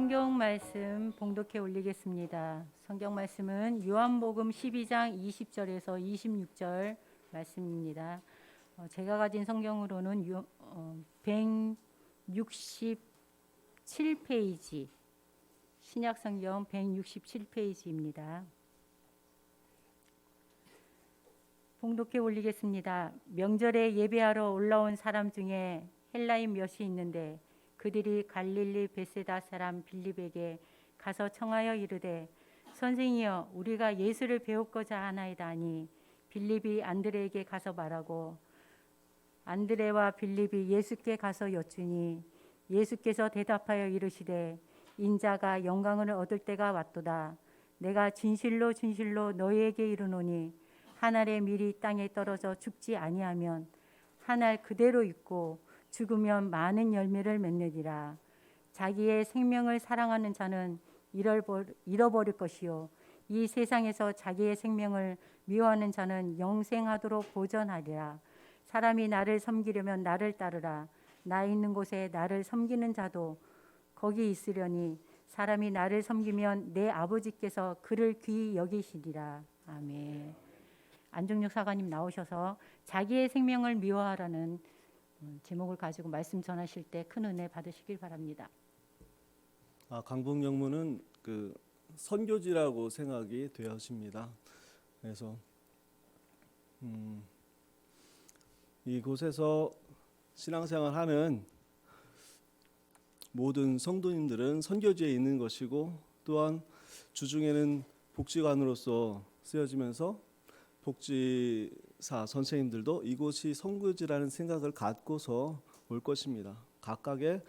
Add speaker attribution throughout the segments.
Speaker 1: 성경 말씀 봉독해 올리겠습니다. 성경 말씀은 요한복음 12장 20절에서 26절 말씀입니다. 제가 가진 성경으로는 167페이지, 신약 성경 167페이지입니다. 봉독해 올리겠습니다. 명절에 예배하러 올라온 사람 중에 헬라인 몇이 있는데 그들이 갈릴리 베세다 사람 빌립에게 가서 청하여 이르되 선생이여 우리가 예수를 배우고자 하나이다 하니 빌립이 안드레에게 가서 말하고 안드레와 빌립이 예수께 가서 여쭈니 예수께서 대답하여 이르시되 인자가 영광을 얻을 때가 왔도다. 내가 진실로 진실로 너희에게 이르노니 한 알의 밀이 땅에 떨어져 죽지 아니하면 한 알 그대로 있고 죽으면 많은 열매를 맺느니라. 자기의 생명을 사랑하는 자는 잃어버릴 것이요 이 세상에서 자기의 생명을 미워하는 자는 영생하도록 보전하리라. 사람이 나를 섬기려면 나를 따르라. 나 있는 곳에 나를 섬기는 자도 거기 있으려니 사람이 나를 섬기면 내 아버지께서 그를 귀히 여기시리라. 아멘. 안중육 사관님 나오셔서 자기의 생명을 미워하라는 제목을 가지고 말씀 전하실 때 큰 은혜 받으시길 바랍니다.
Speaker 2: 강북영문은 그 선교지라고 생각이 되어집니다. 그래서 이곳에서 신앙생활하는 모든 성도님들은 선교지에 있는 것이고 또한 주중에는 복지관으로서 쓰여지면서 복지사 선생님들도 이곳이 선교지라는 생각을 갖고서 올 것입니다. 각각의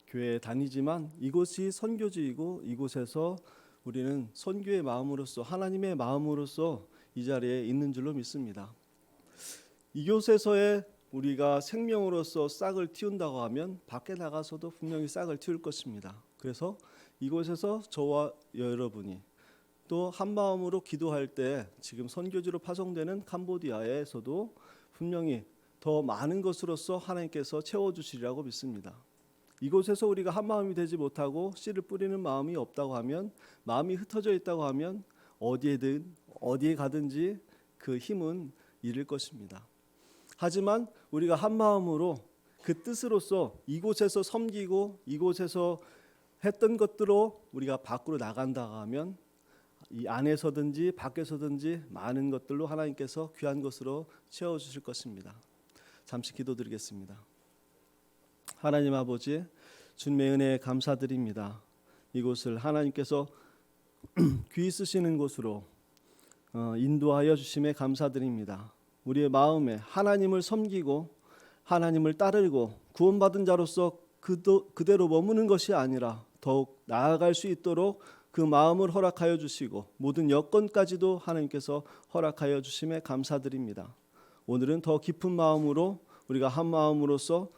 Speaker 2: 교회에 다니지만 이곳이 선교지이고 이곳에서 우리는 선교의 마음으로서 하나님의 마음으로서 이 자리에 있는 줄로 믿습니다. 이곳에서의 우리가 생명으로서 싹을 틔운다고 하면 밖에 나가서도 분명히 싹을 틔울 것입니다. 그래서 이곳에서 저와 여러분이 또 한마음으로 기도할 때 지금 선교지로 파송되는 캄보디아에서도 분명히 더 많은 것으로서 하나님께서 채워주시리라고 믿습니다. 이곳에서 우리가 한마음이 되지 못하고 씨를 뿌리는 마음이 없다고 하면, 마음이 흩어져 있다고 하면 어디에든 어디에 가든지 그 힘은 잃을 것입니다. 하지만 우리가 한마음으로 그 뜻으로서 이곳에서 섬기고 이곳에서 했던 것들로 우리가 밖으로 나간다고 하면 이 안에서든지 밖에서든지 많은 것들로 하나님께서 귀한 것으로 채워주실 것입니다. 잠시 기도드리겠습니다. 하나님 아버지, 주님의 은혜에 감사드립니다. 이곳을 하나님께서 귀히 쓰시는 곳으로 인도하여 주심에 감사드립니다. 우리의 마음에 하나님을 섬기고 하나님을 따르고 구원받은 자로서 그대로 머무는 것이 아니라 더욱 나아갈 수 있도록 그 마음을 허락하여 주시고 모든 여건까지도 하나님께서 허락하여 주심에 감사드립니다. 오늘은 더 깊은 마음으로 우리가 한 마음으로서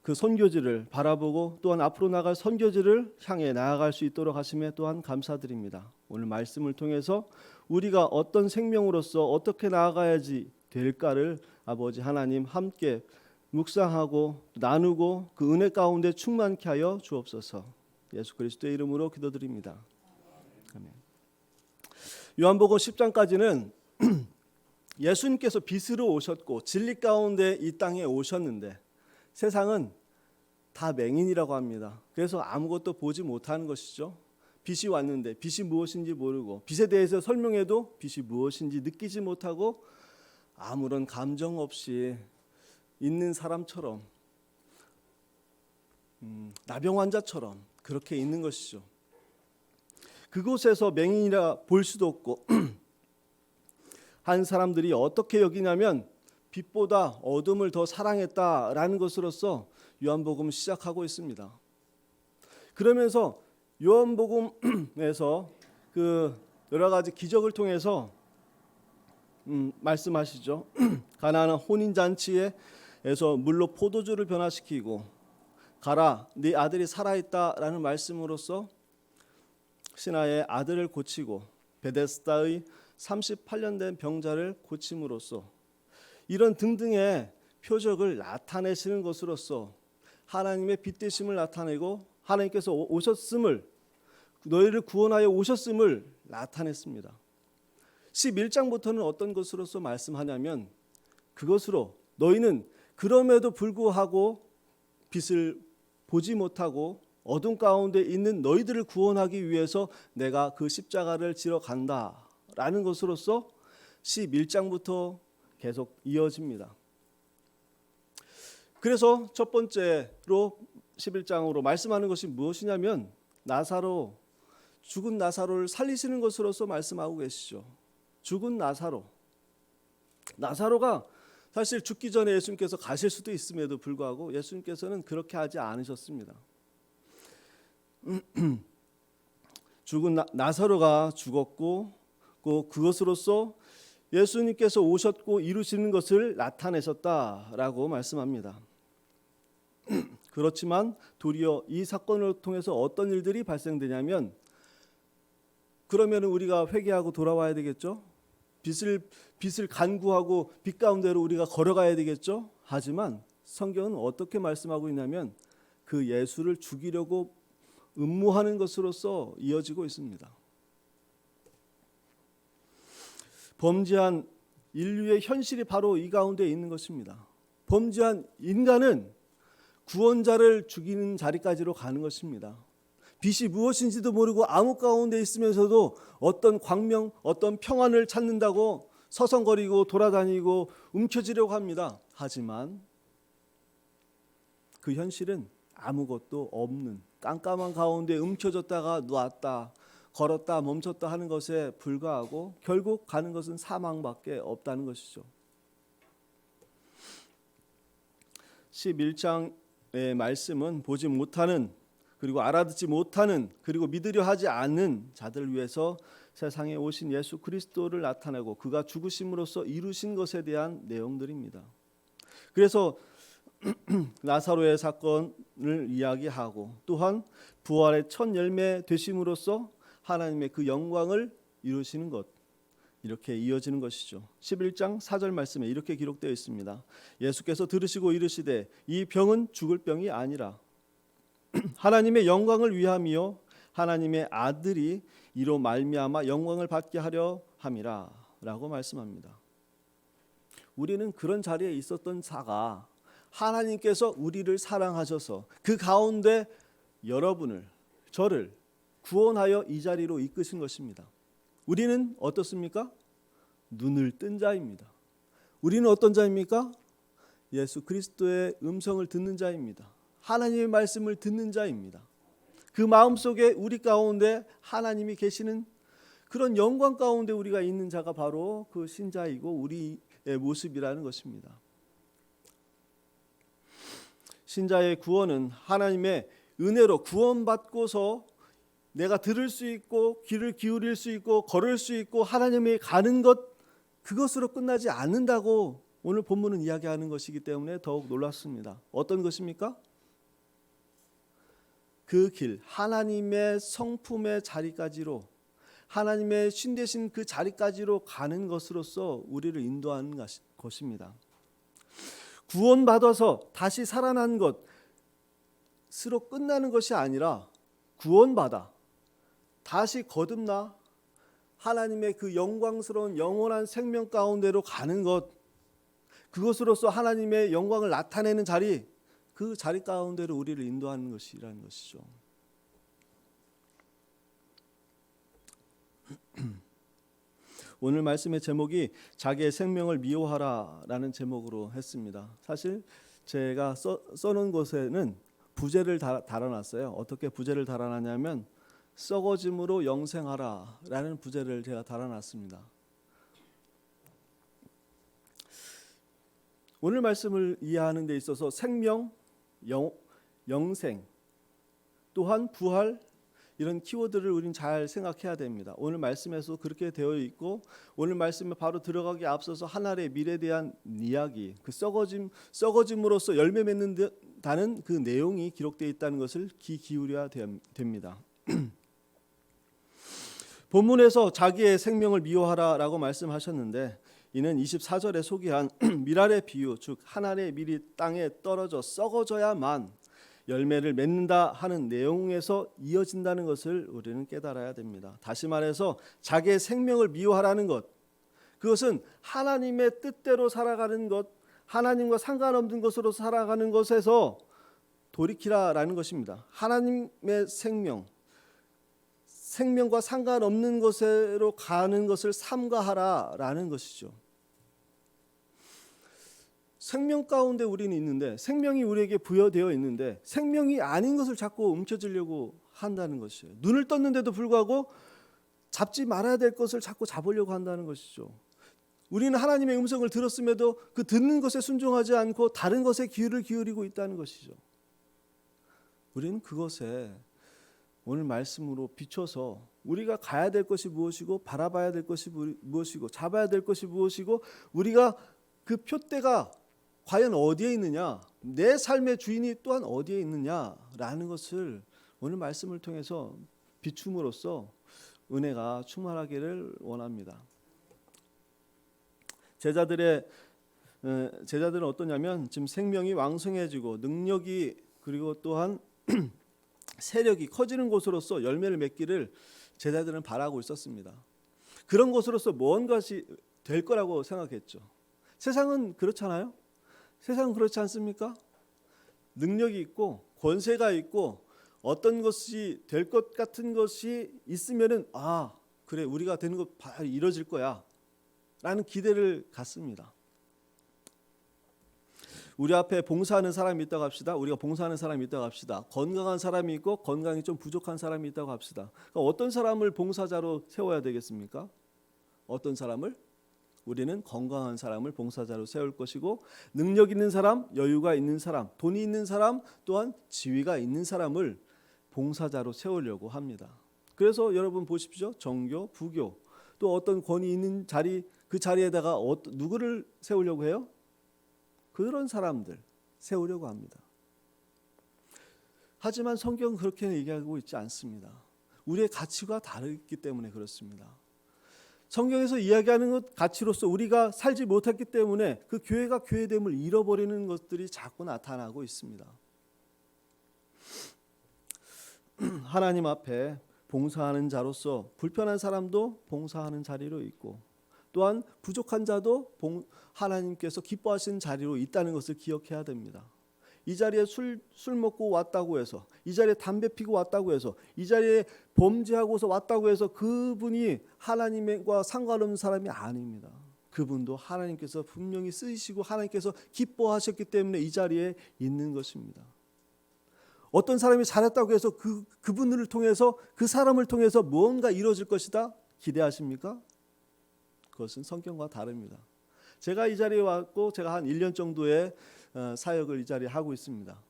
Speaker 2: 그 선교지를 바라보고 또한 앞으로 나갈 선교지를 향해 나아갈 수 있도록 하심에 또한 감사드립니다. 오늘 말씀을 통해서 우리가 어떤 생명으로서 어떻게 나아가야지 될까를 아버지 하나님 함께 묵상하고 나누고 그 은혜 가운데 충만케 하여 주옵소서. 예수 그리스도의 이름으로 기도드립니다. 아멘. 요한복음 10장까지는 예수님께서 빛으로 오셨고 진리 가운데 이 땅에 오셨는데 세상은 다 맹인이라고 합니다. 그래서 아무것도 보지 못하는 것이죠. 빛이 왔는데 빛이 무엇인지 모르고 빛에 대해서 설명해도 빛이 무엇인지 느끼지 못하고 아무런 감정 없이 있는 사람처럼 나병 환자처럼 그렇게 있는 것이죠. 그곳에서 맹인이라 볼 수도 없고 한 사람들이 어떻게 여기냐면 빛보다 어둠을 더 사랑했다라는 것으로서 요한복음 시작하고 있습니다. 그러면서 요한복음에서 그 여러 가지 기적을 통해서 말씀하시죠. 가나안 혼인잔치에서 물로 포도주를 변화시키고 가라 네 아들이 살아있다라는 말씀으로써 신하의 아들을 고치고 베데스다의 38년 된 병자를 고침으로써 이런 등등의 표적을 나타내시는 것으로서 하나님의 빛되심을 나타내고 하나님께서 오셨음을, 너희를 구원하여 오셨음을 나타냈습니다. 11장부터는 어떤 것으로서 말씀하냐면 그것으로 너희는 그럼에도 불구하고 빛을 보지 못하고 어둠 가운데 있는 너희들을 구원하기 위해서 내가 그 십자가를 지러 간다라는 것으로서 11장부터 계속 이어집니다. 그래서 첫 번째로 11장으로 말씀하는 것이 무엇이냐면 죽은 나사로를 살리시는 것으로서 말씀하고 계시죠. 죽은 나사로가 사실 죽기 전에 예수님께서 가실 수도 있음에도 불구하고 예수님께서는 그렇게 하지 않으셨습니다. 죽은 나사로가 죽었고 그것으로서 예수님께서 오셨고 이루시는 것을 나타내셨다라고 말씀합니다. 그렇지만 도리어 이 사건을 통해서 어떤 일들이 발생되냐면 그러면 우리가 회개하고 돌아와야 되겠죠. 빛을 간구하고 빛 가운데로 우리가 걸어가야 되겠죠. 하지만 성경은 어떻게 말씀하고 있냐면 그 예수를 죽이려고 음모하는 것으로서 이어지고 있습니다. 범죄한 인류의 현실이 바로 이 가운데 있는 것입니다. 범죄한 인간은 구원자를 죽이는 자리까지로 가는 것입니다. 빛이 무엇인지도 모르고 암흑 가운데 있으면서도 어떤 광명, 어떤 평안을 찾는다고 서성거리고 돌아다니고 움켜쥐려고 합니다. 하지만 그 현실은 아무것도 없는 깜깜한 가운데 움켜졌다가 놨다 걸었다 멈췄다 하는 것에 불과하고 결국 가는 것은 사망밖에 없다는 것이죠. 11장의 말씀은 보지 못하는 그리고 알아듣지 못하는 그리고 믿으려 하지 않는 자들을 위해서 세상에 오신 예수 그리스도를 나타내고 그가 죽으심으로써 이루신 것에 대한 내용들입니다. 그래서 나사로의 사건을 이야기하고 또한 부활의 첫 열매 되심으로써 하나님의 그 영광을 이루시는 것, 이렇게 이어지는 것이죠. 11장 4절 말씀에 이렇게 기록되어 있습니다. 예수께서 들으시고 이르시되 이 병은 죽을 병이 아니라 하나님의 영광을 위함이요 하나님의 아들이 이로 말미암아 영광을 받게 하려 함이라 라고 말씀합니다. 우리는 그런 자리에 있었던 자가 하나님께서 우리를 사랑하셔서 그 가운데 여러분을 저를 구원하여 이 자리로 이끄신 것입니다. 우리는 어떻습니까? 눈을 뜬 자입니다. 우리는 어떤 자입니까? 예수 그리스도의 음성을 듣는 자입니다. 하나님의 말씀을 듣는 자입니다. 그 마음속에 우리 가운데 하나님이 계시는 그런 영광 가운데 우리가 있는 자가 바로 그 신자이고 우리의 모습이라는 것입니다. 신자의 구원은 하나님의 은혜로 구원받고서 내가 들을 수 있고 귀를 기울일 수 있고 걸을 수 있고 하나님이 가는 것 그것으로 끝나지 않는다고 오늘 본문은 이야기하는 것이기 때문에 더욱 놀랐습니다. 어떤 것입니까? 그 길 하나님의 성품의 자리까지로 하나님의 신 되신 그 자리까지로 가는 것으로서 우리를 인도하는 것입니다. 구원받아서 다시 살아난 것으로 끝나는 것이 아니라 구원받아 다시 거듭나 하나님의 그 영광스러운 영원한 생명 가운데로 가는 것 그것으로서 하나님의 영광을 나타내는 자리 그 자리 가운데로 우리를 인도하는 것이라는 것이죠. 오늘 말씀의 제목이 자기의 생명을 미워하라라는 제목으로 했습니다. 사실 제가 써놓은 곳에는 부제를 달아놨어요. 어떻게 부제를 달아놨냐면 썩어짐으로 영생하라라는 부제를 제가 달아놨습니다. 오늘 말씀을 이해하는 데 있어서 생명, 영생, 또한 부활 이런 키워드를 우리는 잘 생각해야 됩니다. 오늘 말씀에서 그렇게 되어 있고 오늘 말씀에 바로 들어가기 앞서서 하나님의 미래에 대한 이야기, 그 썩어짐으로써 열매 맺는다는 그 내용이 기록되어 있다는 것을 귀 기울여야 됩니다. 본문에서 자기의 생명을 미워하라라고 말씀하셨는데 이는 24절에 소개한 밀알의 비유, 즉 하나님의 밀이 땅에 떨어져 썩어져야만 열매를 맺는다 하는 내용에서 이어진다는 것을 우리는 깨달아야 됩니다. 다시 말해서 자기의 생명을 미워하라는 것, 그것은 하나님의 뜻대로 살아가는 것, 하나님과 상관없는 것으로 살아가는 것에서 돌이키라라는 것입니다. 하나님의 생명과 상관없는 것으로 가는 것을 삼가하라라는 것이죠. 생명 가운데 우리는 있는데, 생명이 우리에게 부여되어 있는데 생명이 아닌 것을 자꾸 움켜쥐려고 한다는 것이에요. 눈을 떴는데도 불구하고 잡지 말아야 될 것을 자꾸 잡으려고 한다는 것이죠. 우리는 하나님의 음성을 들었음에도 그 듣는 것에 순종하지 않고 다른 것에 귀를 기울이고 있다는 것이죠. 우리는 그것에 오늘 말씀으로 비춰서 우리가 가야 될 것이 무엇이고 바라봐야 될 것이 무엇이고 잡아야 될 것이 무엇이고 우리가 그 표대가 과연 어디에 있느냐, 내 삶의 주인이 또한 어디에 있느냐라는 것을 오늘 말씀을 통해서 비춤으로써 은혜가 충만하기를 원합니다. 제자들은 어떠냐면 지금 생명이 왕성해지고 능력이 그리고 또한 세력이 커지는 곳으로서 열매를 맺기를 제자들은 바라고 있었습니다. 그런 곳으로서 무언가시 될 거라고 생각했죠. 세상은 그렇잖아요. 세상은 그렇지 않습니까? 능력이 있고 권세가 있고 어떤 것이 될 것 같은 것이 있으면은 그래 우리가 되는 것 이루어질 거야 라는 기대를 갖습니다. 우리 앞에 봉사하는 사람이 있다고 합시다. 우리가 봉사하는 사람이 있다고 합시다. 건강한 사람이 있고 건강이 좀 부족한 사람이 있다고 합시다. 그러니까 어떤 사람을 봉사자로 세워야 되겠습니까? 어떤 사람을? 우리는 건강한 사람을 봉사자로 세울 것이고 능력 있는 사람, 여유가 있는 사람, 돈이 있는 사람, 또한 지위가 있는 사람을 봉사자로 세우려고 합니다. 그래서 여러분 보십시오. 정교, 부교, 또 어떤 권위 있는 자리, 그 자리에다가 누구를 세우려고 해요? 그런 사람들 세우려고 합니다. 하지만 성경은 그렇게 얘기하고 있지 않습니다. 우리의 가치가 다르기 때문에 그렇습니다. 성경에서 이야기하는 것 가치로서 우리가 살지 못했기 때문에 그 교회가 교회됨을 잃어버리는 것들이 자꾸 나타나고 있습니다. 하나님 앞에 봉사하는 자로서 불편한 사람도 봉사하는 자리로 있고 또한 부족한 자도 하나님께서 기뻐하시는 자리로 있다는 것을 기억해야 됩니다. 이 자리에 술 먹고 왔다고 해서, 이 자리에 담배 피고 왔다고 해서, 이 자리에 범죄하고서 왔다고 해서 그분이 하나님과 상관없는 사람이 아닙니다. 그분도 하나님께서 분명히 쓰시고 하나님께서 기뻐하셨기 때문에 이 자리에 있는 것입니다. 어떤 사람이 잘했다고 해서 그분을 통해서 그 사람을 통해서 무언가 이루어질 것이다 기대하십니까? 그것은 성경과 다릅니다. 제가 이 자리에 왔고 제가 한 1년 정도의 사역을 이 자리에 하고 있습니다.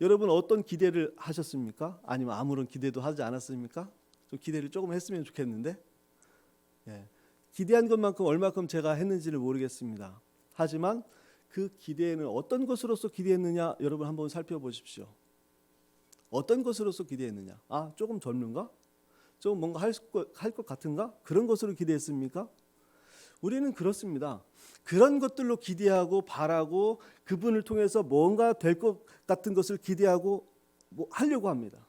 Speaker 2: 여러분 어떤 기대를 하셨습니까? 아니면 아무런 기대도 하지 않았습니까? 좀 기대를 조금 했으면 좋겠는데 기대한 것만큼 얼마큼 제가 했는지를 모르겠습니다. 하지만 그 기대는 어떤 것으로서 기대했느냐 여러분 한번 살펴보십시오. 어떤 것으로서 기대했느냐? 조금 젊은가? 좀 뭔가 할 것 같은가? 그런 것으로 기대했습니까? 우리는 그렇습니다. 그런 것들로 기대하고 바라고 그분을 통해서 뭔가 될 것 같은 것을 기대하고 하려고 합니다.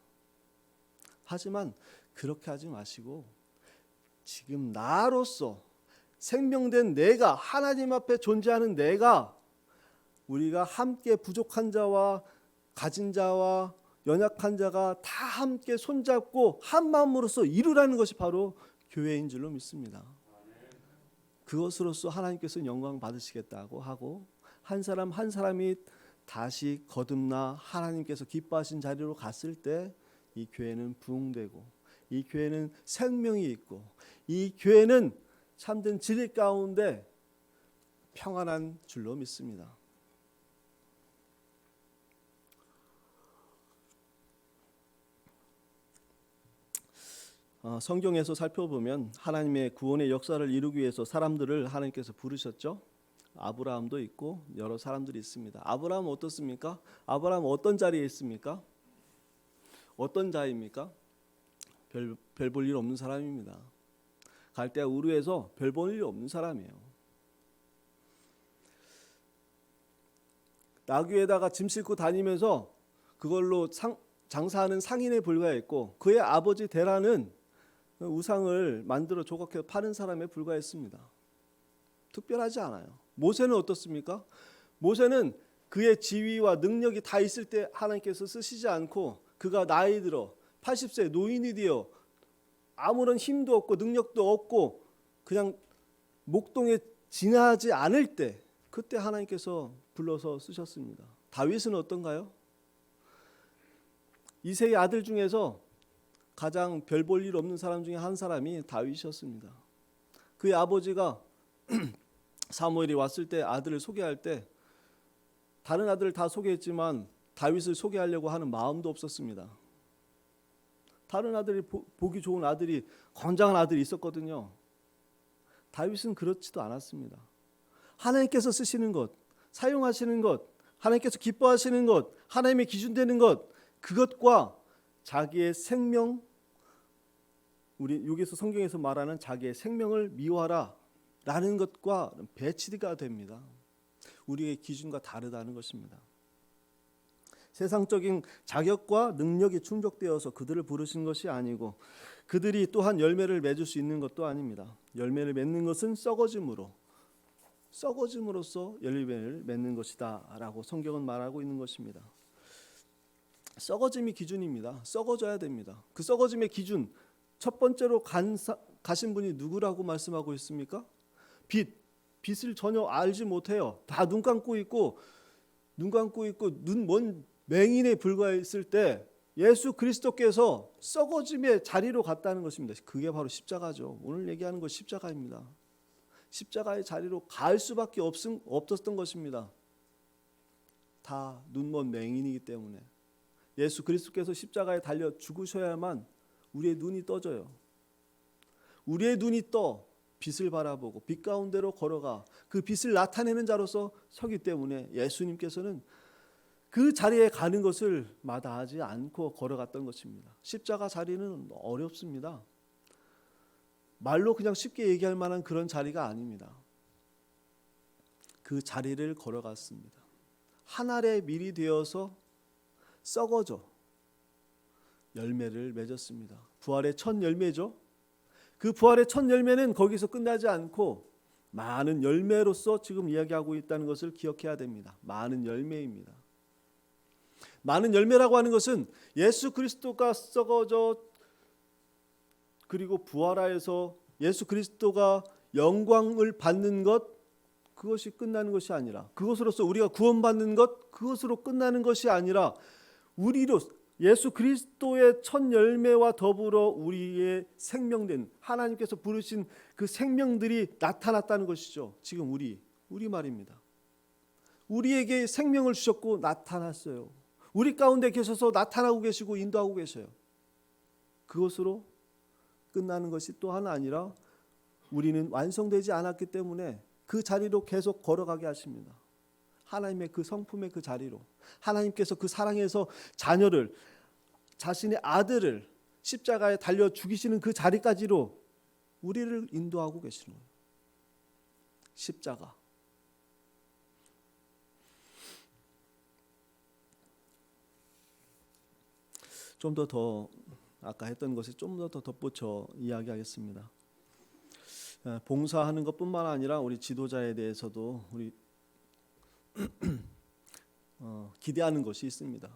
Speaker 2: 하지만 그렇게 하지 마시고 지금 나로서 생명된 내가 하나님 앞에 존재하는 내가 우리가 함께 부족한 자와 가진 자와 연약한 자가 다 함께 손잡고 한 마음으로서 이루라는 것이 바로 교회인 줄로 믿습니다. 그것으로서 하나님께서 영광 받으시겠다고 하고 한 사람 한 사람이 다시 거듭나 하나님께서 기뻐하신 자리로 갔을 때 이 교회는 부흥되고 이 교회는 생명이 있고 이 교회는 참된 진리 가운데 평안한 줄로 믿습니다. 성경에서 살펴보면 하나님의 구원의 역사를 이루기 위해서 사람들을 하나님께서 부르셨죠. 아브라함도 있고 여러 사람들이 있습니다. 아브라함은 어떻습니까? 아브라함은 어떤 자리에 있습니까? 어떤 자입니까? 별 볼 일 없는 사람입니다. 갈대아 우르에서 별 볼 일 없는 사람이에요. 나귀에다가 짐 싣고 다니면서 그걸로 장사하는 상인에 불과했고 그의 아버지 데라는 우상을 만들어 조각해서 파는 사람에 불과했습니다. 특별하지 않아요. 모세는 어떻습니까? 모세는 그의 지위와 능력이 다 있을 때 하나님께서 쓰시지 않고 그가 나이 들어 80세 노인이 되어 아무런 힘도 없고 능력도 없고 그냥 목동에 지나지 않을 때 그때 하나님께서 불러서 쓰셨습니다. 다윗은 어떤가요? 이세의 아들 중에서 가장 별 볼 일 없는 사람 중에 한 사람이 다윗이었습니다. 그의 아버지가 사무엘이 왔을 때 아들을 소개할 때 다른 아들을 다 소개했지만 다윗을 소개하려고 하는 마음도 없었습니다. 다른 아들이 보기 좋은 아들이 건장한 아들이 있었거든요. 다윗은 그렇지도 않았습니다. 하나님께서 쓰시는 것, 사용하시는 것, 하나님께서 기뻐하시는 것, 하나님의 기준 되는 것, 그것과 자기의 생명, 우리 여기서 성경에서 말하는 자기의 생명을 미워하라 라는 것과 배치가 됩니다. 우리의 기준과 다르다는 것입니다. 세상적인 자격과 능력이 충족되어서 그들을 부르신 것이 아니고 그들이 또한 열매를 맺을 수 있는 것도 아닙니다. 열매를 맺는 것은 썩어짐으로써 열매를 맺는 것이다 라고 성경은 말하고 있는 것입니다. 썩어짐이 기준입니다. 썩어져야 됩니다. 그 썩어짐의 기준 첫 번째로 가신 분이 누구라고 말씀하고 있습니까? 빛을 전혀 알지 못해요. 다 눈 감고 있고 눈 먼 맹인에 불과했을 때 예수 그리스도께서 썩어짐의 자리로 갔다는 것입니다. 그게 바로 십자가죠. 오늘 얘기하는 것 십자가입니다. 십자가의 자리로 갈 수밖에 없었던 것입니다. 다 눈먼 맹인이기 때문에 예수 그리스도께서 십자가에 달려 죽으셔야만 우리의 눈이 떠져요. 우리의 눈이 떠 빛을 바라보고 빛 가운데로 걸어가 그 빛을 나타내는 자로서 서기 때문에 예수님께서는 그 자리에 가는 것을 마다하지 않고 걸어갔던 것입니다. 십자가 자리는 어렵습니다. 말로 그냥 쉽게 얘기할 만한 그런 자리가 아닙니다. 그 자리를 걸어갔습니다. 한 알의 밀이 되어서 썩어져 열매를 맺었습니다. 부활의 첫 열매죠. 그 부활의 첫 열매는 거기서 끝나지 않고 많은 열매로서 지금 이야기하고 있다는 것을 기억해야 됩니다. 많은 열매입니다. 많은 열매라고 하는 것은 예수 그리스도가 썩어져 그리고 부활하여서 예수 그리스도가 영광을 받는 것 그것이 끝나는 것이 아니라 그것으로서 우리가 구원받는 것 그것으로 끝나는 것이 아니라 우리로 예수 그리스도의 첫 열매와 더불어 우리의 생명된 하나님께서 부르신 그 생명들이 나타났다는 것이죠. 지금 우리 말입니다. 우리에게 생명을 주셨고 나타났어요. 우리 가운데 계셔서 나타나고 계시고 인도하고 계셔요. 그것으로 끝나는 것이 또 하나 아니라 우리는 완성되지 않았기 때문에 그 자리로 계속 걸어가게 하십니다. 하나님의 그 성품의 그 자리로 하나님께서 그 사랑에서 자녀를 자신의 아들을 십자가에 달려 죽이시는 그 자리까지로 우리를 인도하고 계시는 거예요. 십자가. 좀 더 아까 했던 것에 좀 더 덧붙여 이야기하겠습니다. 봉사하는 것뿐만 아니라 우리 지도자에 대해서도 우리 기대하는 것이 있습니다.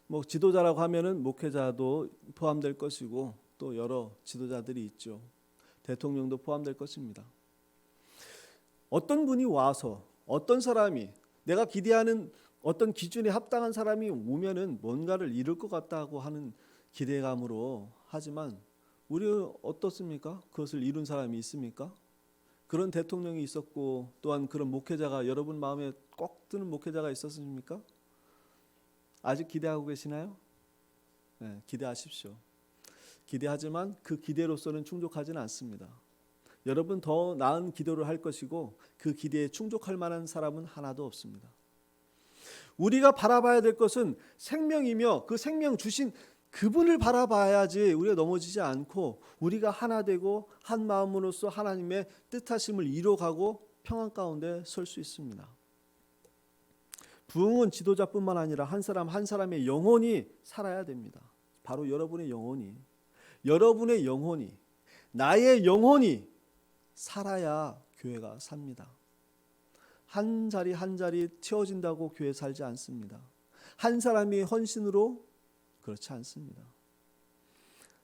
Speaker 2: 뭐 지도자라고 하면은 목회자도 포함될 것이고 또 여러 지도자들이 있죠. 대통령도 포함될 것입니다. 어떤 분이 와서 어떤 사람이 내가 기대하는 어떤 기준에 합당한 사람이 오면은 뭔가를 이룰 것 같다고 하는 기대감으로 하지만 우리 어떻습니까? 그것을 이룬 사람이 있습니까? 그런 대통령이 있었고 또한 그런 목회자가 여러분 마음에 꼭 드는 목회자가 있었습니까? 아직 기대하고 계시나요? 네, 기대하십시오. 기대하지만 그 기대로서는 충족하지는 않습니다. 여러분 더 나은 기도를 할 것이고 그 기대에 충족할 만한 사람은 하나도 없습니다. 우리가 바라봐야 될 것은 생명이며 그 생명 주신 그분을 바라봐야지 우리가 넘어지지 않고 우리가 하나 되고 한 마음으로서 하나님의 뜻하심을 이뤄가고 평안 가운데 설 수 있습니다. 부흥은 지도자뿐만 아니라 한 사람 한 사람의 영혼이 살아야 됩니다. 바로 여러분의 영혼이 나의 영혼이 살아야 교회가 삽니다. 한 자리 한 자리 채워진다고 교회 살지 않습니다. 한 사람이 헌신으로 그렇지 않습니다.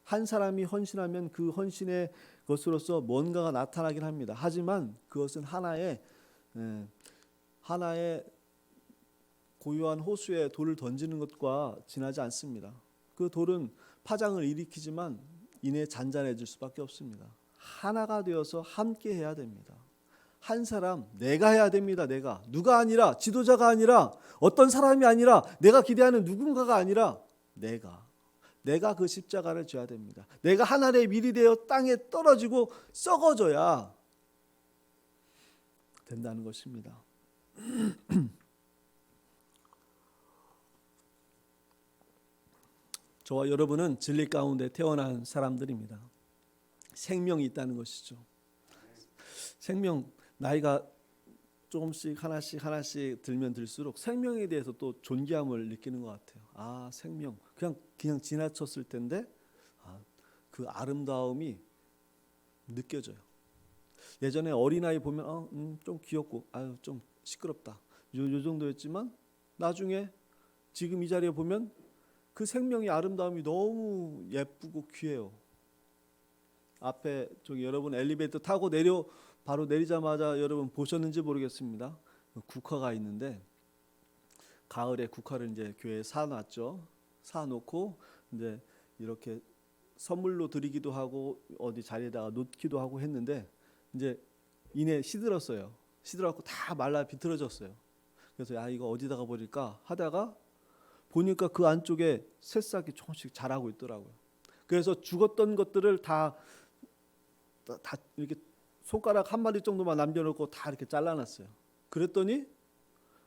Speaker 2: 한 사람이 헌신하면 그 헌신의 것으로서 뭔가가 나타나긴 합니다. 하지만 그것은 하나의 고요한 호수에 돌을 던지는 것과 지나지 않습니다. 그 돌은 파장을 일으키지만 이내 잔잔해질 수밖에 없습니다. 하나가 되어서 함께 해야 됩니다. 한 사람 내가 해야 됩니다. 누가 아니라 지도자가 아니라 어떤 사람이 아니라 내가 기대하는 누군가가 아니라 내가 그 십자가를 져야 됩니다. 내가 하늘의 밀이 되어 땅에 떨어지고 썩어져야 된다는 것입니다. 저와 여러분은 진리 가운데 태어난 사람들입니다. 생명이 있다는 것이죠. 생명, 나이가 조금씩 하나씩 들면 들수록 생명에 대해서 또 존귀함을 느끼는 것 같아요. 생명, 그냥 지나쳤을 텐데 그 아름다움이 느껴져요. 예전에 어린아이 보면 좀 귀엽고 좀 시끄럽다 요 정도였지만 나중에 지금 이 자리에 보면 그 생명의 아름다움이 너무 예쁘고 귀해요. 앞에 여러분 엘리베이터 타고 바로 내리자마자 여러분 보셨는지 모르겠습니다. 국화가 있는데 가을에 국화를 이제 교회에 사놨죠. 사놓고 이제 이렇게 선물로 드리기도 하고 어디 자리에다가 놓기도 하고 했는데 이제 이내 시들었어요. 시들어갖고 다 말라 비틀어졌어요. 그래서 이거 어디다가 버릴까 하다가 보니까 그 안쪽에 새싹이 조금씩 자라고 있더라고요. 그래서 죽었던 것들을 다 이렇게 손가락 한 마디 정도만 남겨놓고 다 이렇게 잘라놨어요. 그랬더니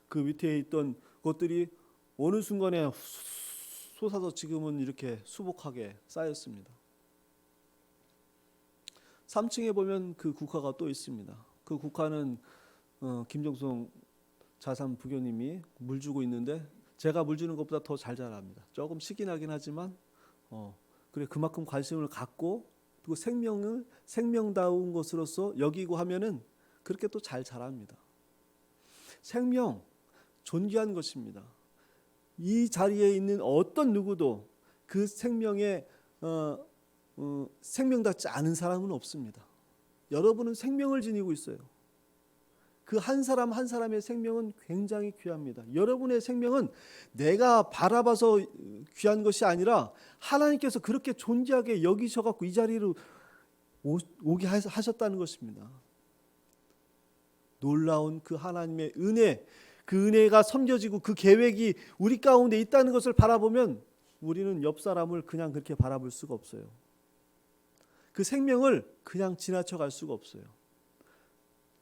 Speaker 2: 그 밑에 있던 것들이 어느 순간에 솟아서 지금은 이렇게 수북하게 쌓였습니다. 3층에 보면 그 국화가 또 있습니다. 그 국화는 김정성 자산 부교님이 물 주고 있는데 제가 물 주는 것보다 더 잘 자랍니다. 조금 시긴 하긴 하지만 그만큼 관심을 갖고 그 생명을 생명다운 것으로서 여기고 하면은 그렇게 또 잘 자랍니다. 생명 존귀한 것입니다. 이 자리에 있는 어떤 누구도 그 생명에 생명답지 않은 사람은 없습니다. 여러분은 생명을 지니고 있어요. 그 한 사람 한 사람의 생명은 굉장히 귀합니다. 여러분의 생명은 내가 바라봐서 귀한 것이 아니라 하나님께서 그렇게 존귀하게 여기셔갖고 이 자리로 오게 하셨다는 것입니다. 놀라운 그 하나님의 은혜, 그 은혜가 섬겨지고 그 계획이 우리 가운데 있다는 것을 바라보면 우리는 옆 사람을 그냥 그렇게 바라볼 수가 없어요. 그 생명을 그냥 지나쳐 갈 수가 없어요.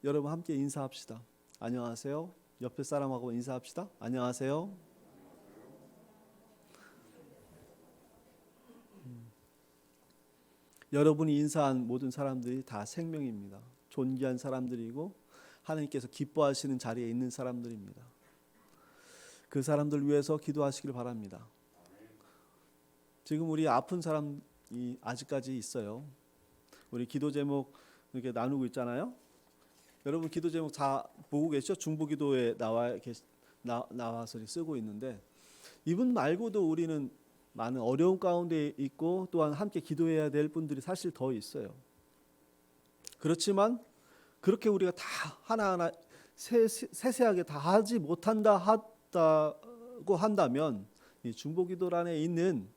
Speaker 2: 여러분 함께 인사합시다. 안녕하세요. 옆에 사람하고 인사합시다. 안녕하세요. 여러분이 인사한 모든 사람들이 다 생명입니다. 존귀한 사람들이고 하나님께서 기뻐하시는 자리에 있는 사람들입니다. 그 사람들 위해서 기도하시길 바랍니다. 지금 우리 아픈 사람이 아직까지 있어요. 우리 기도 제목 이렇게 나누고 있잖아요. 여러분 기도 제목 다 보고 계시죠? 중보기도에 나와서 쓰고 있는데 이분 말고도 우리는 많은 어려움 가운데 있고 또한 함께 기도해야 될 분들이 사실 더 있어요. 그렇지만 그렇게 우리가 다 하나하나 세세하게 다 하지 못한다고 한다면 이 중보기도란에 있는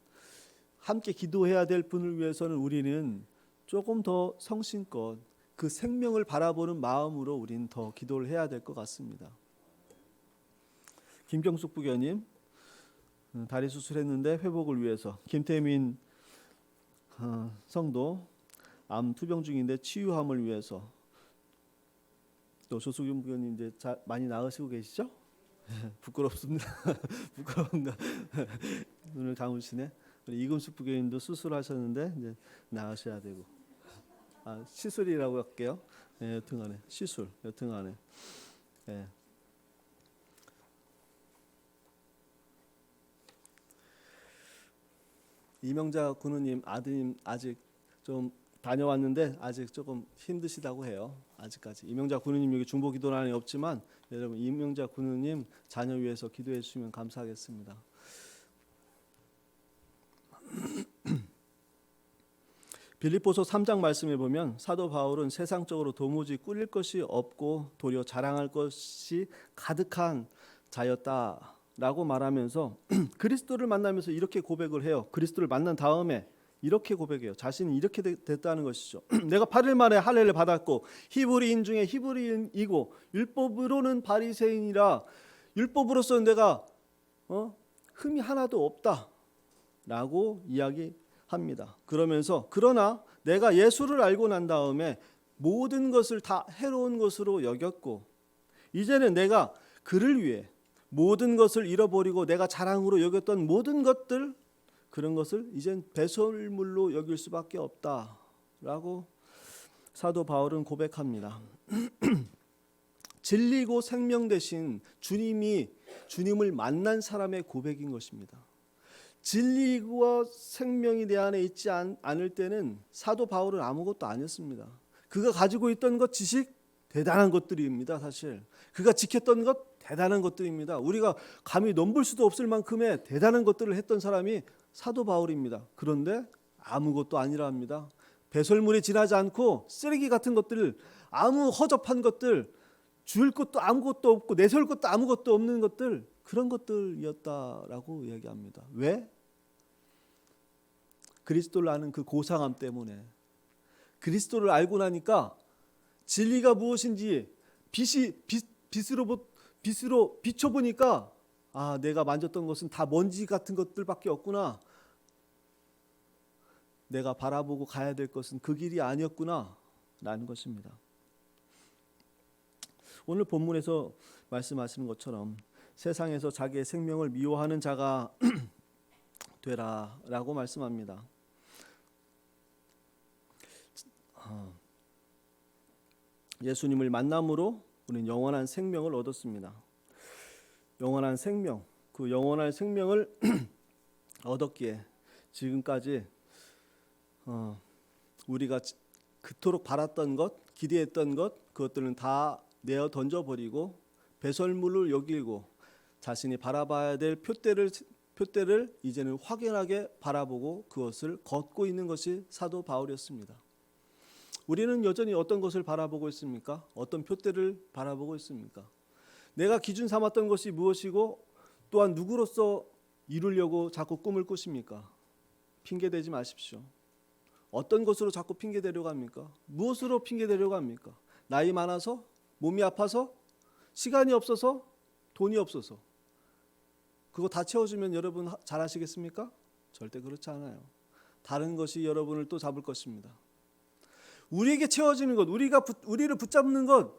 Speaker 2: 함께 기도해야 될 분을 위해서는 우리는 조금 더 성심껏 그 생명을 바라보는 마음으로 우리는 더 기도를 해야 될 것 같습니다. 김경숙 부교님 다리 수술했는데 회복을 위해서, 김태민 성도 암 투병 중인데 치유함을 위해서, 또 조수균 부교님 이제 많이 나으시고 계시죠? 부끄럽습니다. 부끄러운가? 눈을 감으시네. 이금숙 부교님도 수술하셨는데 이제 나으셔야 되고, 시술이라고 할게요. 여튼간에 시술, 여튼간에. 이명자 군우님 아드님 아직 좀 다녀왔는데 아직 조금 힘드시다고 해요. 아직까지. 이명자 군우님 여기 중보기도란에 없지만 여러분 이명자 군우님 자녀 위해서 기도해 주시면 감사하겠습니다. 빌립보서 3장 말씀에 보면 사도 바울은 세상적으로 도무지 꾸릴 것이 없고 도리어 자랑할 것이 가득한 자였다라고 말하면서 그리스도를 만나면서 이렇게 고백을 해요. 그리스도를 만난 다음에 이렇게 고백해요. 자신이 이렇게 됐다는 것이죠. 내가 8일 만에 할례를 받았고 히브리인 중에 히브리인이고 율법으로는 바리새인이라 율법으로서는 내가 흠이 하나도 없다라고 이야기합니다. 그러면서 그러나 내가 예수를 알고 난 다음에 모든 것을 다 해로운 것으로 여겼고 이제는 내가 그를 위해 모든 것을 잃어버리고 내가 자랑으로 여겼던 모든 것들 그런 것을 이젠 배설물로 여길 수밖에 없다라고 사도 바울은 고백합니다. 진리고 생명 되신 주님을 만난 사람의 고백인 것입니다. 진리와 생명이 내 안에 있지 않을 때는 사도 바울은 아무것도 아니었습니다. 그가 가지고 있던 것 지식 대단한 것들입니다. 사실 그가 지켰던 것 대단한 것들입니다. 우리가 감히 넘볼 수도 없을 만큼의 대단한 것들을 했던 사람이 사도 바울입니다. 그런데 아무것도 아니라 합니다. 배설물이 지나지 않고 쓰레기 같은 것들, 아무 허접한 것들, 줄 것도 아무것도 없고 내세울 것도 아무것도 없는 것들, 그런 것들이었다라고 이야기합니다. 왜? 그리스도를 아는 그 고상함 때문에. 그리스도를 알고 나니까 진리가 무엇인지 빛으로 비춰보니까 아, 내가 만졌던 것은 다 먼지 같은 것들밖에 없구나. 내가 바라보고 가야 될 것은 그 길이 아니었구나 라는 것입니다. 오늘 본문에서 말씀하시는 것처럼 세상에서 자기의 생명을 미워하는 자가 되라라고 말씀합니다. 예수님을 만남으로 우리는 영원한 생명을 얻었습니다. 영원한 생명, 그 영원한 생명을 얻었기에 지금까지 우리가 그토록 바랐던 것, 기대했던 것, 그것들은 다 내어 던져버리고 배설물을 여기고 자신이 바라봐야 될 표대를 이제는 확연하게 바라보고 그것을 걷고 있는 것이 사도 바울이었습니다. 우리는 여전히 어떤 것을 바라보고 있습니까? 어떤 표대를 바라보고 있습니까? 내가 기준 삼았던 것이 무엇이고 또한 누구로서 이루려고 자꾸 꿈을 꾸십니까? 핑계대지 마십시오. 어떤 것으로 자꾸 핑계대려고 합니까? 무엇으로 핑계대려고 합니까? 나이 많아서? 몸이 아파서? 시간이 없어서? 돈이 없어서? 그거 다 채워주면 여러분 잘하시겠습니까? 절대 그렇지 않아요. 다른 것이 여러분을 또 잡을 것입니다. 우리에게 채워지는 것, 우리를 붙잡는 것,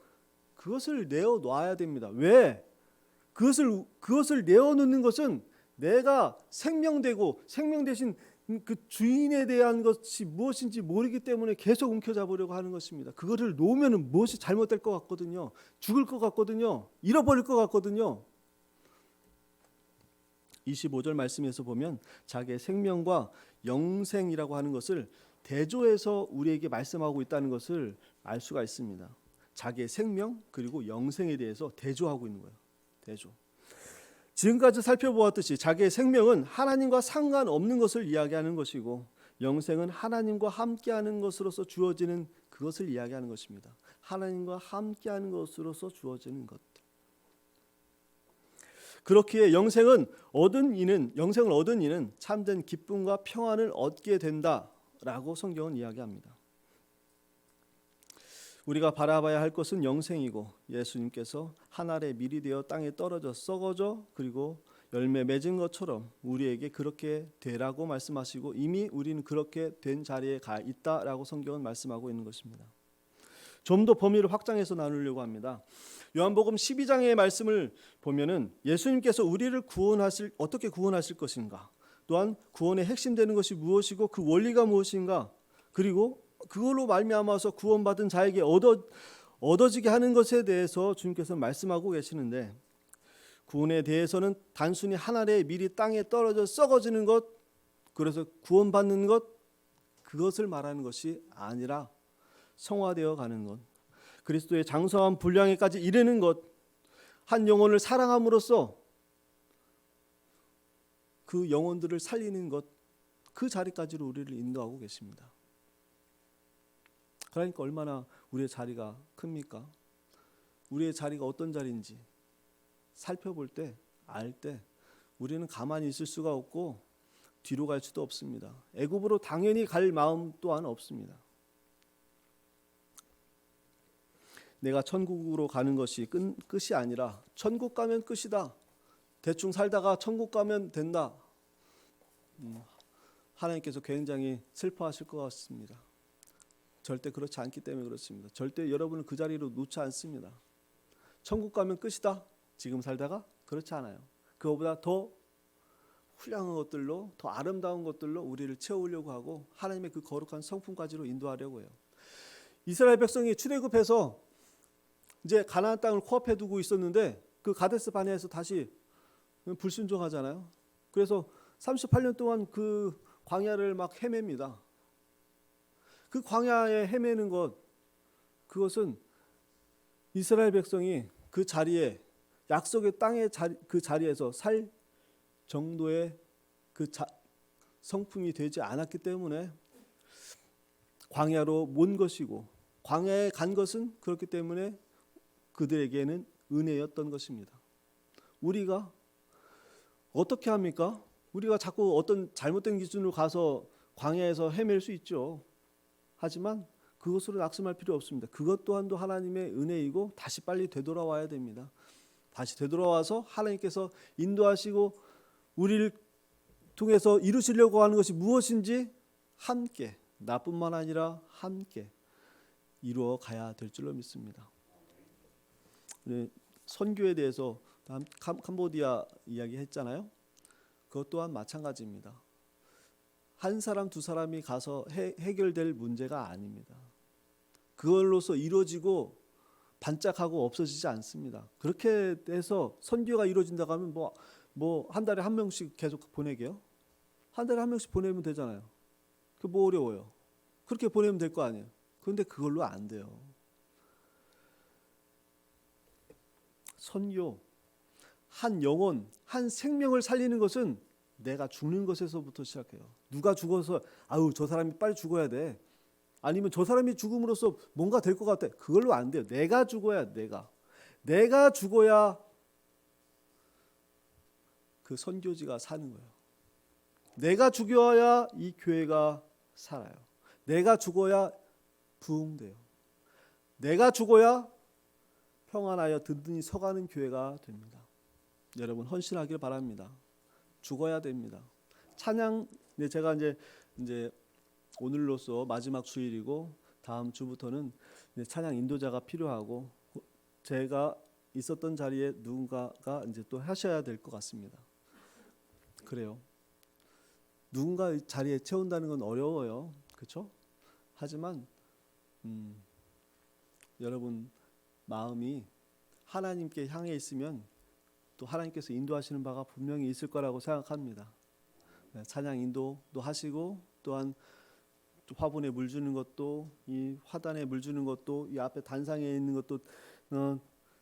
Speaker 2: 그것을 내어놔야 됩니다. 왜? 그것을 내어놓는 것은 내가 생명되고 생명 대신 그 주인에 대한 것이 무엇인지 모르기 때문에 계속 움켜잡으려고 하는 것입니다. 그거를 놓으면 무엇이 잘못될 것 같거든요. 죽을 것 같거든요. 잃어버릴 것 같거든요. 25절 말씀에서 보면 자기의 생명과 영생이라고 하는 것을 대조해서 우리에게 말씀하고 있다는 것을 알 수가 있습니다. 자기의 생명 그리고 영생에 대해서 대조하고 있는 거예요. 대조. 지금까지 살펴보았듯이 자기의 생명은 하나님과 상관없는 것을 이야기하는 것이고 영생은 하나님과 함께하는 것으로서 주어지는 그것을 이야기하는 것입니다. 하나님과 함께하는 것으로서 주어지는 것. 그렇기에 영생을 얻은 이는 참된 기쁨과 평안을 얻게 된다라고 성경은 이야기합니다. 우리가 바라봐야 할 것은 영생이고 예수님께서 한 알의 밀이 되어 땅에 떨어져 썩어져 그리고 열매 맺은 것처럼 우리에게 그렇게 되라고 말씀하시고 이미 우리는 그렇게 된 자리에 가 있다라고 성경은 말씀하고 있는 것입니다. 좀 더 범위를 확장해서 나누려고 합니다. 요한복음 12장의 말씀을 보면은 예수님께서 우리를 어떻게 구원하실 것인가, 또한 구원의 핵심 되는 것이 무엇이고 그 원리가 무엇인가, 그리고 그걸로 말미암아서 구원받은 자에게 얻어지게 하는 것에 대해서 주님께서 말씀하고 계시는데, 구원에 대해서는 단순히 한 알의 밀이 땅에 떨어져 썩어지는 것, 그래서 구원받는 것, 그것을 말하는 것이 아니라 성화되어 가는 것, 그리스도의 장성한 분량에까지 이르는 것, 한 영혼을 사랑함으로써 그 영혼들을 살리는 것, 그 자리까지로 우리를 인도하고 계십니다. 그러니까 얼마나 우리의 자리가 큽니까? 우리의 자리가 어떤 자리인지 살펴볼 때, 알 때 우리는 가만히 있을 수가 없고 뒤로 갈 수도 없습니다. 애굽으로 당연히 갈 마음 또한 없습니다. 내가 천국으로 가는 것이 끝이 아니라 천국 가면 끝이다. 대충 살다가 천국 가면 된다. 하나님께서 굉장히 슬퍼하실 것 같습니다. 절대 그렇지 않기 때문에 그렇습니다. 절대 여러분을 그 자리로 놓지 않습니다. 천국 가면 끝이다. 지금 살다가 그렇지 않아요. 그거보다 더 훌륭한 것들로, 더 아름다운 것들로 우리를 채우려고 하고 하나님의 그 거룩한 성품까지로 인도하려고 해요. 이스라엘 백성이 출애굽해서 이제 가나안 땅을 코앞에 두고 있었는데 그 가데스 바네아에서 다시 불순종하잖아요. 그래서 38년 동안 그 광야를 막 헤맵니다. 그 광야에 헤매는 것, 그것은 이스라엘 백성이 그 자리에, 약속의 땅의 그 자리에서 살 정도의 그 성품이 되지 않았기 때문에 광야로 몬 것이고, 광야에 간 것은 그렇기 때문에 그들에게는 은혜였던 것입니다. 우리가 어떻게 합니까? 우리가 자꾸 어떤 잘못된 기준으로 가서 광야에서 헤맬 수 있죠. 하지만 그것으로 낙심할 필요 없습니다. 그것 또한도 하나님의 은혜이고 다시 빨리 되돌아와야 됩니다. 다시 되돌아와서 하나님께서 인도하시고 우리를 통해서 이루시려고 하는 것이 무엇인지 함께, 나뿐만 아니라 함께 이루어 가야 될 줄로 믿습니다. 선교에 대해서 캄보디아 이야기 했잖아요. 그것 또한 마찬가지입니다. 한 사람 두 사람이 가서 해결될 문제가 아닙니다. 그걸로서 이루어지고 반짝하고 없어지지 않습니다. 그렇게 해서 선교가 이루어진다고 하면 뭐 한 달에 한 명씩 계속 보내게요? 한 달에 한 명씩 보내면 되잖아요. 그 뭐 어려워요? 그렇게 보내면 될 거 아니에요. 그런데 그걸로 안 돼요. 선교, 한 영혼, 한 생명을 살리는 것은 내가 죽는 것에서부터 시작해요. 누가 죽어서 아유 저 사람이 빨리 죽어야 돼. 아니면 저 사람이 죽음으로써 뭔가 될 것 같아. 그걸로 안 돼요. 내가 죽어야, 내가 죽어야 그 선교지가 사는 거예요. 내가 죽어야 이 교회가 살아요. 내가 죽어야 부흥돼요. 내가 죽어야 평안하여 든든히 서가는 교회가 됩니다. 여러분 헌신하길 바랍니다. 죽어야 됩니다. 찬양, 제가 이제 오늘로써 마지막 주일이고 다음 주부터는 찬양 인도자가 필요하고 제가 있었던 자리에 누군가가 이제 또 하셔야 될 것 같습니다. 그래요. 누군가 자리에 채운다는 건 어려워요. 그렇죠? 하지만 여러분 마음이 하나님께 향해 있으면 또 하나님께서 인도하시는 바가 분명히 있을 거라고 생각합니다. 찬양 인도도 하시고 또한 화분에 물 주는 것도, 이 화단에 물 주는 것도, 이 앞에 단상에 있는 것도,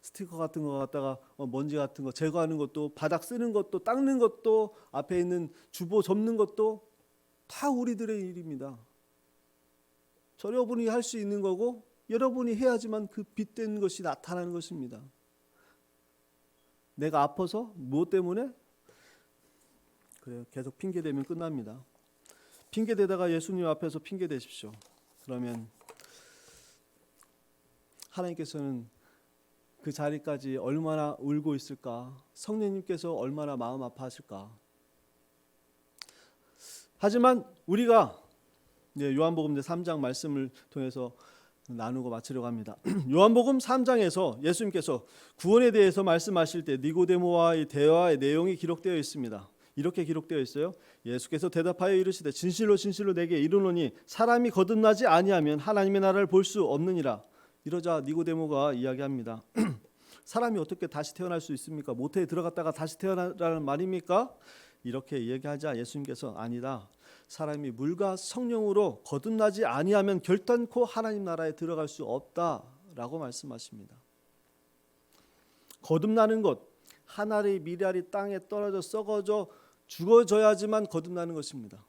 Speaker 2: 스티커 같은 거 갖다가 먼지 같은 거 제거하는 것도, 바닥 쓰는 것도, 닦는 것도, 앞에 있는 주보 접는 것도 다 우리들의 일입니다. 여러분이 할 수 있는 거고 여러분이 해야지만 그 빛된 것이 나타나는 것입니다. 내가 아파서 무엇 때문에? 그래요. 계속 핑계대면 끝납니다. 핑계대다가 예수님 앞에서 핑계대십시오. 그러면 하나님께서는 그 자리까지 얼마나 울고 있을까? 성령님께서 얼마나 마음 아파하실까? 하지만 우리가 요한복음 3장 말씀을 통해서 나누고 마치려고 합니다. 요한복음 3장에서 예수님께서 구원에 대해서 말씀하실 때 니고데모와의 대화의 내용이 기록되어 있습니다. 이렇게 기록되어 있어요. 예수께서 대답하여 이르시되 진실로 진실로 내게 이르노니 사람이 거듭나지 아니하면 하나님의 나라를 볼 수 없느니라. 이러자 니고데모가 이야기합니다. 사람이 어떻게 다시 태어날 수 있습니까? 모태에 들어갔다가 다시 태어나라는 말입니까? 이렇게 얘기하자 예수님께서 아니다. 사람이 물과 성령으로 거듭나지 아니하면 결단코 하나님 나라에 들어갈 수 없다라고 말씀하십니다. 거듭나는 것, 한 알의 미랄이 땅에 떨어져 썩어져 죽어져야지만 거듭나는 것입니다.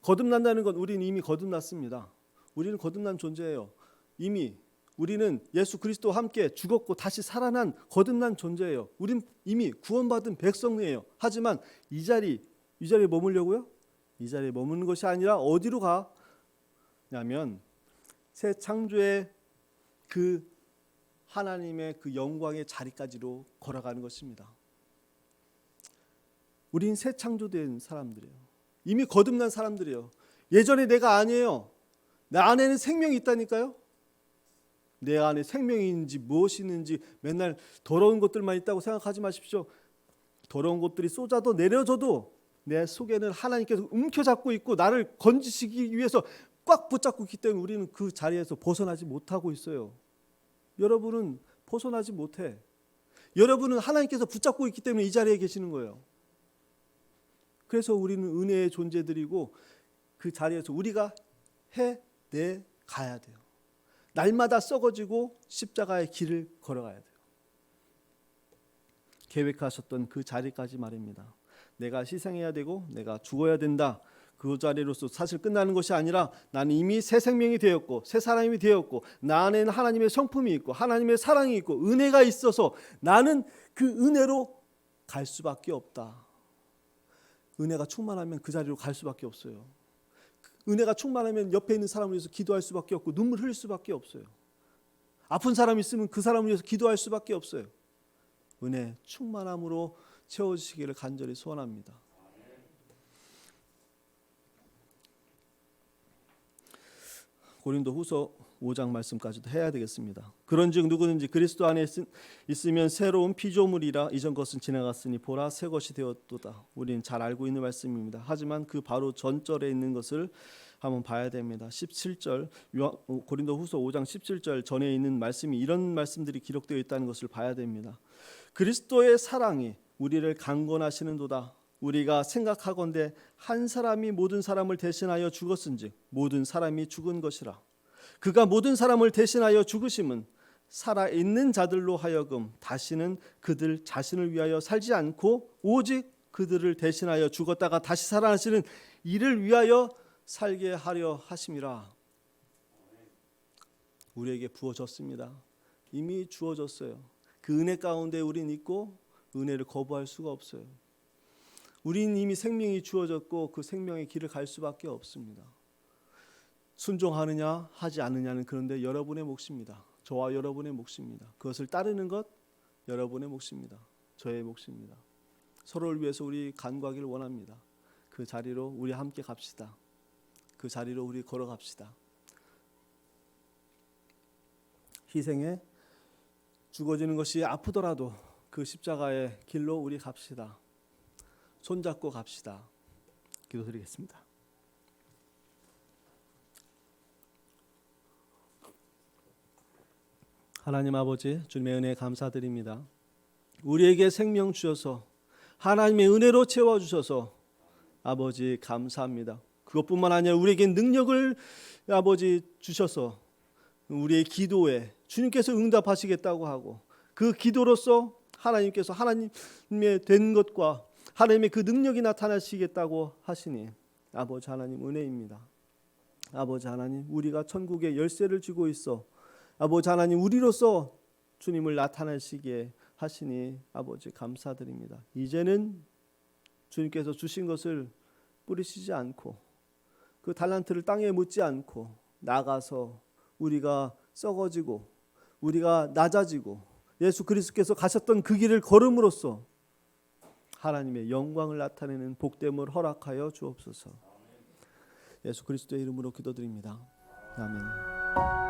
Speaker 2: 거듭난다는 건 우리는 이미 거듭났습니다. 우리는 거듭난 존재예요. 이미 우리는 예수 그리스도와 함께 죽었고 다시 살아난 거듭난 존재예요. 우리는 이미 구원받은 백성이에요. 하지만 이 자리에 머물려고요? 이 자리에 머무는 것이 아니라 어디로 가냐면 새 창조의 그 하나님의 그 영광의 자리까지로 걸어가는 것입니다. 우린 새 창조된 사람들이에요. 이미 거듭난 사람들이에요. 예전에 내가 아니에요. 내 안에는 생명이 있다니까요. 내 안에 생명이 있는지 무엇이 있는지 맨날 더러운 것들만 있다고 생각하지 마십시오. 더러운 것들이 쏟아도 내려져도 내 속에는 하나님께서 움켜잡고 있고 나를 건지시기 위해서 꽉 붙잡고 있기 때문에 우리는 그 자리에서 벗어나지 못하고 있어요. 여러분은 벗어나지 못해. 여러분은 하나님께서 붙잡고 있기 때문에 이 자리에 계시는 거예요. 그래서 우리는 은혜의 존재들이고 그 자리에서 우리가 해내 가야 돼요. 날마다 썩어지고 십자가의 길을 걸어가야 돼요. 계획하셨던 그 자리까지 말입니다. 내가 희생해야 되고 내가 죽어야 된다. 그 자리로서 사실 끝나는 것이 아니라 나는 이미 새 생명이 되었고 새 사람이 되었고 나 안에는 하나님의 성품이 있고 하나님의 사랑이 있고 은혜가 있어서 나는 그 은혜로 갈 수밖에 없다. 은혜가 충만하면 그 자리로 갈 수밖에 없어요. 은혜가 충만하면 옆에 있는 사람을 위해서 기도할 수밖에 없고 눈물 흘릴 수밖에 없어요. 아픈 사람이 있으면 그 사람을 위해서 기도할 수밖에 없어요. 은혜 충만함으로 채워주시기를 간절히 소원합니다. 고린도후서 5장 말씀까지도 해야 되겠습니다. 그런즉 누구든지 그리스도 안에 있으면 새로운 피조물이라 이전 것은 지나갔으니 보라 새 것이 되었도다. 우리는 잘 알고 있는 말씀입니다. 하지만 그 바로 전절에 있는 것을 한번 봐야 됩니다. 17절 고린도후서 5장 17절 전에 있는 말씀이 이런 말씀들이 기록되어 있다는 것을 봐야 됩니다. 그리스도의 사랑이 우리를 강권하시는도다. 우리가 생각하건대 한 사람이 모든 사람을 대신하여 죽었은즉 모든 사람이 죽은 것이라. 그가 모든 사람을 대신하여 죽으심은 살아있는 자들로 하여금 다시는 그들 자신을 위하여 살지 않고 오직 그들을 대신하여 죽었다가 다시 살아나시는 이를 위하여 살게 하려 하심이라. 우리에게 부어졌습니다. 이미 주어졌어요. 그 은혜 가운데 우린 있고 은혜를 거부할 수가 없어요. 우리는 이미 생명이 주어졌고 그 생명의 길을 갈 수밖에 없습니다. 순종하느냐 하지 않느냐는 그런데 여러분의 몫입니다. 저와 여러분의 몫입니다. 그것을 따르는 것 여러분의 몫입니다. 저의 몫입니다. 서로를 위해서 우리 간구하기를 원합니다. 그 자리로 우리 함께 갑시다. 그 자리로 우리 걸어갑시다. 희생에 죽어지는 것이 아프더라도 그 십자가의 길로 우리 갑시다. 손잡고 갑시다. 기도드리겠습니다. 하나님 아버지, 주님의 은혜에 감사드립니다. 우리에게 생명 주셔서 하나님의 은혜로 채워주셔서 아버지 감사합니다. 그것뿐만 아니라 우리에게 능력을 아버지 주셔서 우리의 기도에 주님께서 응답하시겠다고 하고 그 기도로서 하나님께서 하나님의 된 것과 하나님의 그 능력이 나타나시겠다고 하시니 아버지 하나님 은혜입니다. 아버지 하나님 우리가 천국의 열쇠를 쥐고 있어 아버지 하나님 우리로서 주님을 나타내시게 하시니 아버지 감사드립니다. 이제는 주님께서 주신 것을 뿌리시지 않고 그 달란트를 땅에 묻지 않고 나가서 우리가 썩어지고 우리가 낮아지고 예수 그리스도께서 가셨던 그 길을 걸음으로써 하나님의 영광을 나타내는 복됨을 허락하여 주옵소서. 예수 그리스도의 이름으로 기도드립니다. 아멘.